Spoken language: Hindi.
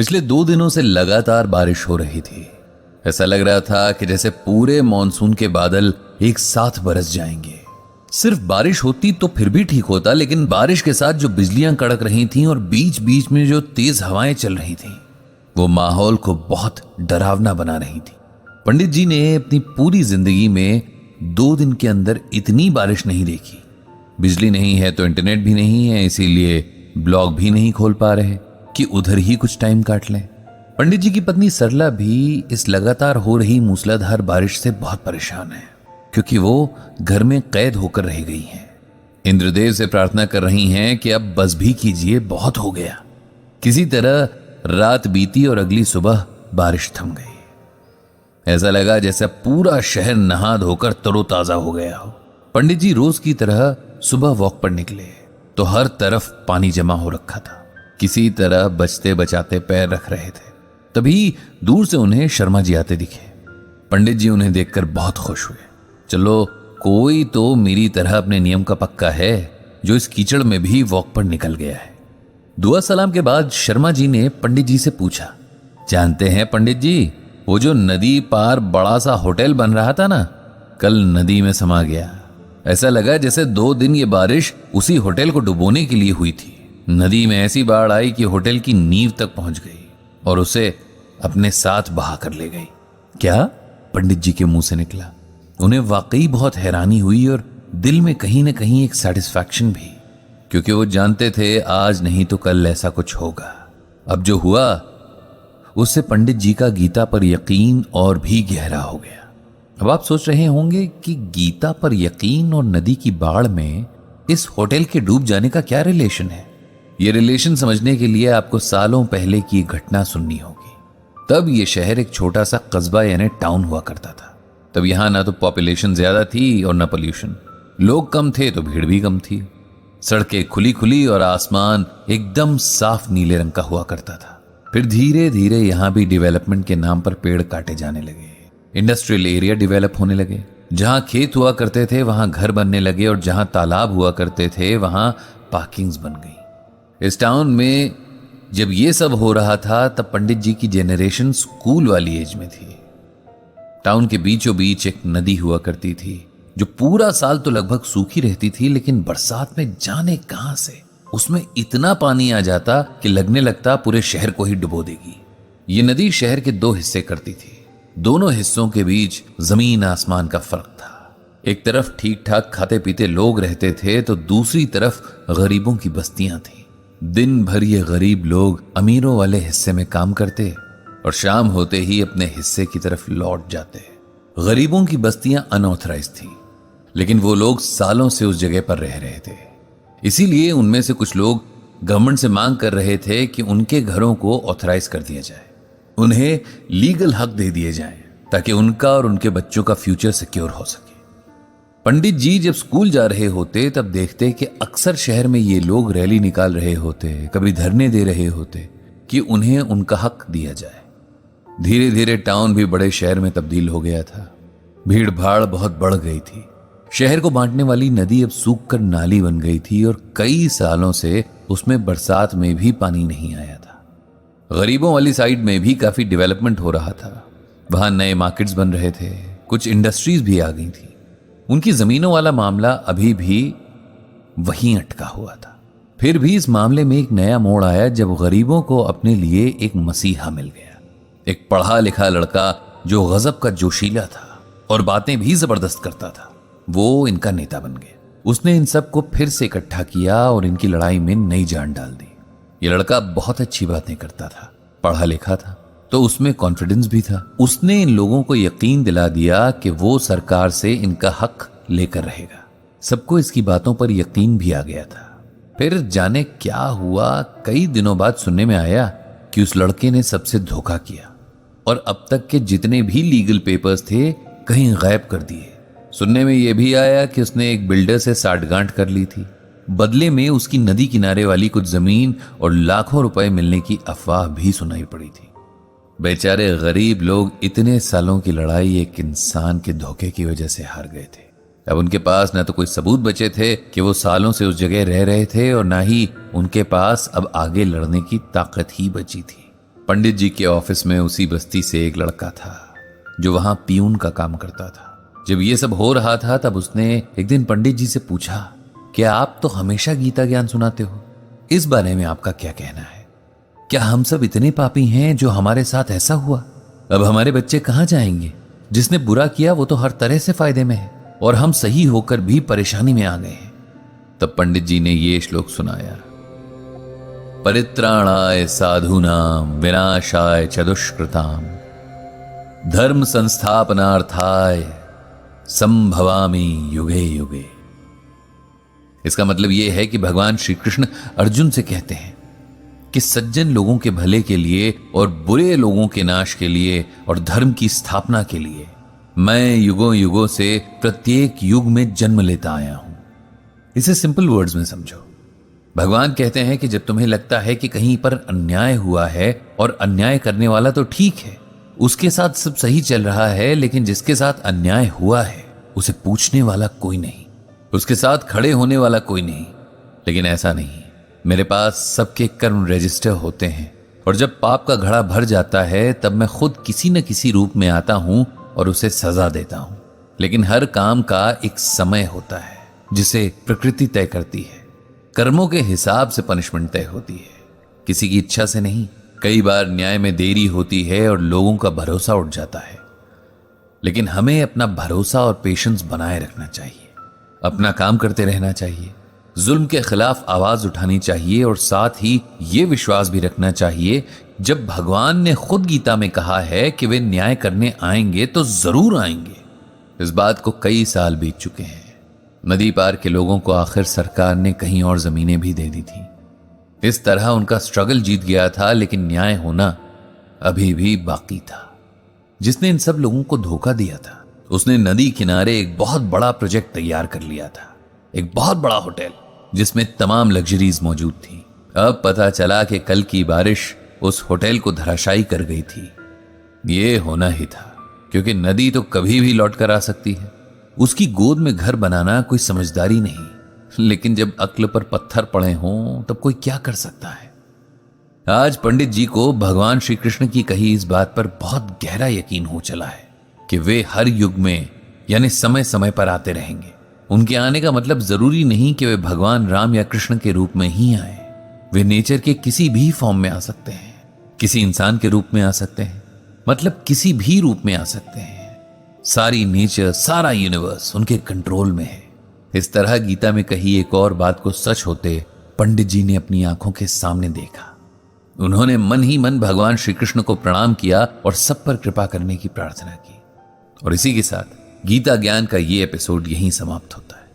पिछले 2 दिनों से लगातार बारिश हो रही थी। ऐसा लग रहा था कि जैसे पूरे मॉनसून के बादल एक साथ बरस जाएंगे। सिर्फ बारिश होती तो फिर भी ठीक होता, लेकिन बारिश के साथ जो बिजलियां कड़क रही थीं और बीच बीच में जो तेज हवाएं चल रही थीं, वो माहौल को बहुत डरावना बना रही थी। पंडित जी ने अपनी पूरी जिंदगी में 2 दिन के अंदर इतनी बारिश नहीं देखी। बिजली नहीं है तो इंटरनेट भी नहीं है, इसीलिए ब्लॉग भी नहीं खोल पा रहे कि उधर ही कुछ टाइम काट लें। पंडित जी की पत्नी सरला भी इस लगातार हो रही मूसलाधार बारिश से बहुत परेशान है, क्योंकि वो घर में कैद होकर रह गई हैं। इंद्रदेव से प्रार्थना कर रही हैं कि अब बस भी कीजिए, बहुत हो गया। किसी तरह रात बीती और अगली सुबह बारिश थम गई। ऐसा लगा जैसे पूरा शहर नहा धोकर तरोताजा हो गया हो। पंडित जी रोज की तरह सुबह वॉक पर निकले तो हर तरफ पानी जमा हो रखा था। किसी तरह बचते बचाते पैर रख रहे थे, तभी दूर से उन्हें शर्मा जी आते दिखे। पंडित जी उन्हें देखकर बहुत खुश हुए। चलो, कोई तो मेरी तरह अपने नियम का पक्का है जो इस कीचड़ में भी वॉक पर निकल गया है। दुआ सलाम के बाद शर्मा जी ने पंडित जी से पूछा, जानते हैं पंडित जी, वो जो नदी पार बड़ा सा होटल बन रहा था ना, कल नदी में समा गया। ऐसा लगा जैसे 2 दिन ये बारिश उसी होटल को डुबोने के लिए हुई थी। नदी में ऐसी बाढ़ आई कि होटल की नींव तक पहुंच गई और उसे अपने साथ बहा कर ले गई। क्या? पंडित जी के मुंह से निकला। उन्हें वाकई बहुत हैरानी हुई और दिल में कहीं ना कहीं एक सेटिस्फैक्शन भी, क्योंकि वो जानते थे आज नहीं तो कल ऐसा कुछ होगा। अब जो हुआ उससे पंडित जी का गीता पर यकीन और भी गहरा हो गया। अब आप सोच रहे होंगे कि गीता पर यकीन और नदी की बाढ़ में इस होटल के डूब जाने का क्या रिलेशन है? ये रिलेशन समझने के लिए आपको सालों पहले की घटना सुननी होगी। तब ये शहर एक छोटा सा कस्बा यानी टाउन हुआ करता था। तब यहां ना तो पॉपुलेशन ज्यादा थी और ना पोल्यूशन। लोग कम थे तो भीड़ भी कम थी। सड़कें खुली खुली और आसमान एकदम साफ नीले रंग का हुआ करता था। फिर धीरे धीरे यहां भी डेवलपमेंट के नाम पर पेड़ काटे जाने लगे। इंडस्ट्रियल एरिया डेवलप होने लगे। जहां खेत हुआ करते थे वहां घर बनने लगे और जहां तालाब हुआ करते थे वहां पार्किंग्स बन गई। इस टाउन में जब ये सब हो रहा था तब पंडित जी की जेनरेशन स्कूल वाली एज में थी। टाउन के बीचों बीच एक नदी हुआ करती थी जो पूरा साल तो लगभग सूखी रहती थी, लेकिन बरसात में जाने कहां से उसमें इतना पानी आ जाता कि लगने लगता पूरे शहर को ही डुबो देगी। ये नदी शहर के 2 हिस्से करती थी। दोनों हिस्सों के बीच जमीन आसमान का फर्क था। एक तरफ ठीक ठाक खाते पीते लोग रहते थे तो दूसरी तरफ गरीबों की बस्तियां थी। दिन भर ये गरीब लोग अमीरों वाले हिस्से में काम करते और शाम होते ही अपने हिस्से की तरफ लौट जाते। गरीबों की बस्तियां अनऑथराइज थी, लेकिन वो लोग सालों से उस जगह पर रह रहे थे। इसीलिए उनमें से कुछ लोग गवर्नमेंट से मांग कर रहे थे कि उनके घरों को ऑथराइज कर दिया जाए, उन्हें लीगल हक दे दिए जाएं, ताकि उनका और उनके बच्चों का फ्यूचर सिक्योर हो सके। पंडित जी जब स्कूल जा रहे होते तब देखते कि अक्सर शहर में ये लोग रैली निकाल रहे होते, कभी धरने दे रहे होते कि उन्हें उनका हक दिया जाए। धीरे धीरे टाउन भी बड़े शहर में तब्दील हो गया था। भीड़ भाड़ बहुत बढ़ गई थी। शहर को बांटने वाली नदी अब सूखकर नाली बन गई थी और कई सालों से उसमें बरसात में भी पानी नहीं आया था। गरीबों वाली साइड में भी काफी डेवलपमेंट हो रहा था। वहां नए मार्केट्स बन रहे थे, कुछ इंडस्ट्रीज भी आ गई थी। उनकी जमीनों वाला मामला अभी भी वहीं अटका हुआ था। फिर भी इस मामले में एक नया मोड़ आया जब गरीबों को अपने लिए एक मसीहा मिल गया। एक पढ़ा लिखा लड़का जो गजब का जोशीला था और बातें भी जबरदस्त करता था, वो इनका नेता बन गया। उसने इन सबको फिर से इकट्ठा किया और इनकी लड़ाई में नई जान डाल दी। ये लड़का बहुत अच्छी बातें करता था, पढ़ा लिखा था, तो उसमें कॉन्फिडेंस भी था। उसने इन लोगों को यकीन दिला दिया कि वो सरकार से इनका हक लेकर रहेगा। सबको इसकी बातों पर यकीन भी आ गया था। फिर जाने क्या हुआ, कई दिनों बाद सुनने में आया कि उस लड़के ने सबसे धोखा किया और अब तक के जितने भी लीगल पेपर्स थे कहीं गायब कर दिए। सुनने में यह भी आया कि उसने एक बिल्डर से साठगांठ कर ली थी। बदले में उसकी नदी किनारे वाली कुछ जमीन और लाखों रुपए मिलने की अफवाह भी सुनाई पड़ी थी। बेचारे गरीब लोग इतने सालों की लड़ाई एक इंसान के धोखे की वजह से हार गए थे। अब उनके पास न तो कोई सबूत बचे थे कि वो सालों से उस जगह रह रहे थे और ना ही उनके पास अब आगे लड़ने की ताकत ही बची थी। पंडित जी के ऑफिस में उसी बस्ती से एक लड़का था जो वहां पियून का काम करता था। जब ये सब हो रहा था तब उसने एक दिन पंडित जी से पूछा कि आप तो हमेशा गीता ज्ञान सुनाते हो, इस बारे में आपका क्या कहना है? क्या हम सब इतने पापी हैं जो हमारे साथ ऐसा हुआ? अब हमारे बच्चे कहां जाएंगे? जिसने बुरा किया वो तो हर तरह से फायदे में है और हम सही होकर भी परेशानी में आ गए हैं। तब पंडित जी ने ये श्लोक सुनाया, परित्राणाय साधूनाम विनाशाय च दुष्कृताम धर्म संस्थापनार्थाय संभवामि युगे युगे। इसका मतलब यह है कि भगवान श्री कृष्ण अर्जुन से कहते हैं कि सज्जन लोगों के भले के लिए और बुरे लोगों के नाश के लिए और धर्म की स्थापना के लिए मैं युगों युगों से प्रत्येक युग में जन्म लेता आया हूं। इसे सिंपल वर्ड्स में समझो। भगवान कहते हैं कि जब तुम्हें लगता है कि कहीं पर अन्याय हुआ है और अन्याय करने वाला तो ठीक है, उसके साथ सब सही चल रहा है, लेकिन जिसके साथ अन्याय हुआ है उसे पूछने वाला कोई नहीं, उसके साथ खड़े होने वाला कोई नहीं। लेकिन ऐसा नहीं, मेरे पास सबके कर्म रजिस्टर होते हैं और जब पाप का घड़ा भर जाता है तब मैं खुद किसी न किसी रूप में आता हूं और उसे सजा देता हूं। लेकिन हर काम का एक समय होता है जिसे प्रकृति तय करती है। कर्मों के हिसाब से पनिशमेंट तय होती है, किसी की इच्छा से नहीं। कई बार न्याय में देरी होती है और लोगों का भरोसा उठ जाता है, लेकिन हमें अपना भरोसा और पेशेंस बनाए रखना चाहिए, अपना काम करते रहना चाहिए, जुल्म के खिलाफ आवाज उठानी चाहिए और साथ ही यह विश्वास भी रखना चाहिए जब भगवान ने खुद गीता में कहा है कि वे न्याय करने आएंगे तो जरूर आएंगे। इस बात को कई साल बीत चुके हैं। नदी पार के लोगों को आखिर सरकार ने कहीं और जमीनें भी दे दी थी। इस तरह उनका स्ट्रगल जीत गया था, लेकिन न्याय होना अभी भी बाकी था। जिसने इन सब लोगों को धोखा दिया था उसने नदी किनारे एक बहुत बड़ा प्रोजेक्ट तैयार कर लिया था, एक बहुत बड़ा होटल जिसमें तमाम लग्जरीज मौजूद थी। अब पता चला कि कल की बारिश उस होटल को धराशायी कर गई थी। ये होना ही था, क्योंकि नदी तो कभी भी लौट कर आ सकती है। उसकी गोद में घर बनाना कोई समझदारी नहीं, लेकिन जब अक्ल पर पत्थर पड़े हों तब कोई क्या कर सकता है। आज पंडित जी को भगवान श्री कृष्ण की कही इस बात पर बहुत गहरा यकीन हो चला है कि वे हर युग में यानी समय समय पर आते रहेंगे। उनके आने का मतलब जरूरी नहीं कि वे भगवान राम या कृष्ण के रूप में ही आए। वे नेचर के किसी भी फॉर्म में आ सकते हैं, किसी इंसान के रूप में आ सकते हैं, मतलब किसी भी रूप में आ सकते हैं। सारी नेचर, सारा यूनिवर्स उनके कंट्रोल में है। इस तरह गीता में कही एक और बात को सच होते पंडित जी ने अपनी आंखों के सामने देखा। उन्होंने मन ही मन भगवान श्री कृष्ण को प्रणाम किया और सब पर कृपा करने की प्रार्थना की। और इसी के साथ गीता ज्ञान का ये एपिसोड यहीं समाप्त होता है।